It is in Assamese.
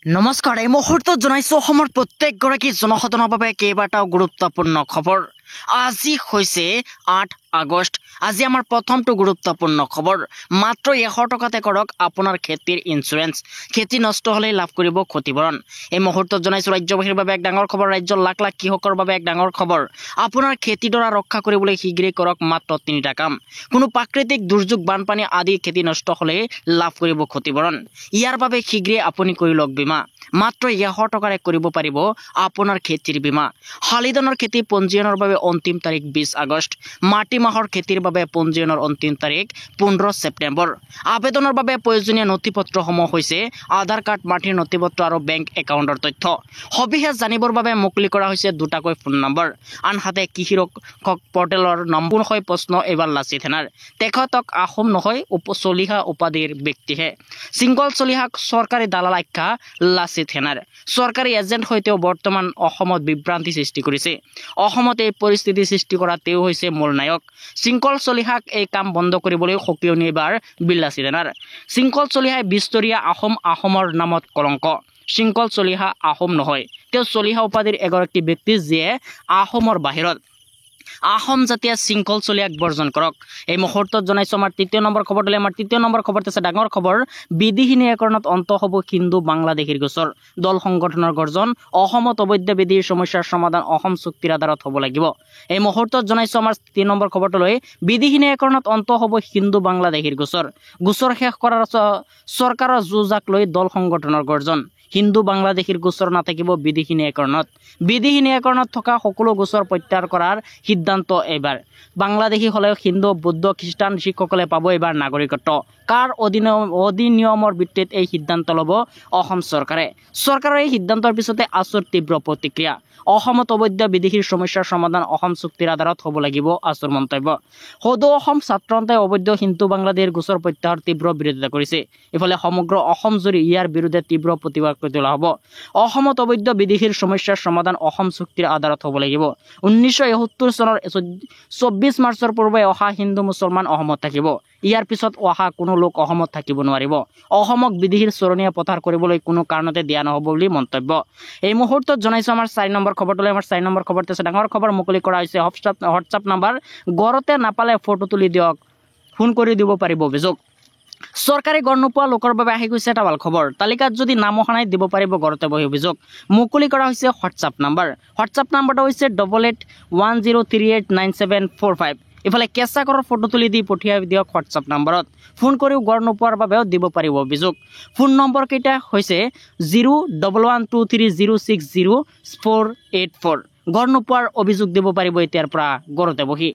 নমস্কাৰ এই মুহূৰ্তত জনাইছো অসমৰ প্ৰত্যেকগৰাকী জনসাধাৰণৰ বাবে কেইবাটাও গুৰুত্বপূৰ্ণ খবৰ। আজি হৈছে 8 আগষ্ট। আজি আমাৰ প্ৰথমটো গুৰুত্বপূৰ্ণ খবৰ। মাত্ৰ 100 টকাতে কৰক আপোনাৰ খেতিৰ ইঞ্চুৰেঞ্চ। খেতি নষ্ট হ'লে লাভ কৰিব ক্ষতিপূৰণ। এই মুহূৰ্তত জনাইছো ৰাজ্যবাসীৰ বাবে এক ডাঙৰ খবৰ। ৰাজ্যৰ লাখ লাখ কৃষকৰ বাবে এক ডাঙৰ খবৰ। আপোনাৰ খেতিডৰা ৰক্ষা কৰিবলৈ শীঘ্ৰেই কৰক মাত্ৰ 3টা কাম। কোনো প্ৰাকৃতিক দুৰ্যোগ বানপানী আদি খেতি নষ্ট হ'লে লাভ কৰিব ক্ষতিপূৰণ। ইয়াৰ বাবে শীঘ্ৰেই আপুনি কৰি লওক বীমা। মাত্ৰ 100 টকাৰে কৰিব পাৰিব আপোনাৰ খেতিৰ বীমা। শালি ধানৰ খেতি পঞ্জীয়নৰ বাবে অন্তিম তাৰিখ 20 আগষ্ট। মাটি মাহৰ খেতিৰ বাবে পঞ্জীয়নৰ অন্তিম তাৰিখ 15 ছেপ্টেম্বৰ। আবেদনৰ বাবে প্ৰয়োজনীয় নথিপত্ৰসমূহ হৈছে আধাৰ কাৰ্ড, মাটিৰ নথিপত্ৰ আৰু বেংক একাউণ্টৰ তথ্য। সবিশেষ জানিবৰ বাবে মুকলি কৰা হৈছে দুটাকৈ ফোন নম্বৰ। আনহাতে কৃষি ৰক্ষক পৰ্টেলৰ নম্বৰ হয় প্ৰশ্ন এইবাৰ লাচিত সেনাৰ। তেখেতক আহোম নহয় চলিহা উপাধিৰ ব্যক্তিহে। সিংগল চলিহাক চৰকাৰী দালাল আখ্যা লাচিত সেনাৰ। চৰকাৰী এজেণ্ট হৈ তেওঁ বৰ্তমান অসমত বিভ্ৰান্তি সৃষ্টি কৰিছে। অসমত এই পৰিস্থিতি সৃষ্টি কৰা তেওঁ হৈছে মূল নায়ক। শৃংখল চলিহাক এই কাম বন্ধ কৰিবলৈ সক্ৰিয় এইবাৰ লাচিত সেনাৰ। শৃংখল চলিহাই বিস্তৰীয়া আহোমৰ নামত কলংক। শৃংখল চলিহা আহোম নহয়, তেওঁ চলিহা উপাধিৰ এগৰাকী ব্যক্তি যিয়ে আহোমৰ বাহিৰত আহোম জাতীয় শৃংখল চলিহাক বৰ্জন কৰক। এই মুহূৰ্তত জনাইছো আমাৰ 3য় নম্বৰ খবৰটোলৈ। আমাৰ 3য় নম্বৰ খবৰটো আছে ডাঙৰ খবৰ। বিধিহীন ন্যায়কৰণত অন্ত হ'ব হিন্দু বাংলাদেশীৰ গোচৰ। দল সংগঠনৰ গৰ্জন। অসমত অবৈধ বিধিৰ সমস্যাৰ সমাধান অসম চুক্তিৰ আধাৰত হ'ব লাগিব। এই মুহূৰ্তত জনাইছো আমাৰ 3 নম্বৰ খবৰটোলৈ। বিধিহীন ন্যায়কৰণত অন্ত হ'ব হিন্দু বাংলাদেশীৰ গোচৰ। গোচৰ শেষ কৰাৰ চৰকাৰৰ যুঁজাক লৈ দল সংগঠনৰ গৰ্জন। হিন্দু বাংলাদেশীৰ গোচৰ নাথাকিব বিধিহীন ন্যায়কৰণত। বিধিহীন ন্যায়কৰণত থকা সকলো গোচৰ প্ৰত্যাহাৰ কৰাৰ সিদ্ধান্ত এইবাৰ। বাংলাদেশী হ'লে হিন্দু, বৌদ্ধ, খ্ৰীষ্টান শিখসকলে পাব এইবাৰ নাগৰিকত্ব। কাৰ অধিনিয়মৰ ভিত্তিত এই সিদ্ধান্ত ল'ব অসম চৰকাৰে। চৰকাৰৰ এই সিদ্ধান্তৰ পিছতে আছুৰ তীব্ৰ প্ৰতিক্ৰিয়া। অসমত অবৈধ বিদেশীৰ সমস্যাৰ সমাধান অসম চুক্তিৰ আধাৰত হ'ব লাগিব আছুৰ মন্তব্য। সদৌ অসম ছাত্ৰ সন্থাই অবৈধ হিন্দু বাংলাদেশীৰ গোচৰ প্ৰত্যাহাৰ তীব্ৰ বিৰোধিতা কৰিছে। ইফালে সমগ্ৰ অসম জুৰি ইয়াৰ বিৰুদ্ধে তীব্ৰ প্ৰতিবাদ কৰি তোলা হ'ব। অসমত অবৈধ বিদেশীৰ সমস্যাৰ সমাধান অসম চুক্তিৰ আধাৰত হ'ব লাগিব। 1971 চনৰ 24 মাৰ্চৰ পূৰ্বে অহা হিন্দু মুছলমান অসমত থাকিব। ইয়াৰ পিছত অহা কোনো লোক অসমত থাকিব নোৱাৰিব। অসমক বিদেশীৰ চৰণীয়া পথাৰ কৰিবলৈ কোনো কাৰণতে দিয়া নহ'ব বুলি মন্তব্য। এই মুহূৰ্তত জনাইছো আমাৰ 4 নম্বৰ খবৰটোলৈ। আমাৰ 4 নম্বৰ খবৰটো আছে ডাঙৰ খবৰ। মুকলি কৰা হৈছে হোৱাটছআপ নাম্বাৰ। ঘৰতে নাপালে ফটো তুলি দিয়ক, ফোন কৰি দিব পাৰিব অভিযোগ। চৰকাৰী গড় নোপোৱা লোকৰ বাবে আহি গৈছে এটা ভাল খবৰ। তালিকাত যদি নাম অহা নাই দিব পাৰিব ঘৰতে বহি অভিযোগ। মুকলি কৰা হৈছে হোৱাটছআপ নাম্বাৰ। হোৱাটছআপ নাম্বাৰটো হৈছে 8810389745। ইফালে কেঁচা ঘৰৰ ফটো তুলি দি পঠিয়াই দিয়ক হোৱাটছআপ নাম্বাৰত। ফোন কৰিও গড় নোপোৱাৰ বাবেও দিব পাৰিব অভিযোগ। ফোন নম্বৰ কেইটা হৈছে 01123060484। গড় নোপোৱাৰ অভিযোগ দিব পাৰিব এতিয়াৰ পৰা ঘৰতে বহি।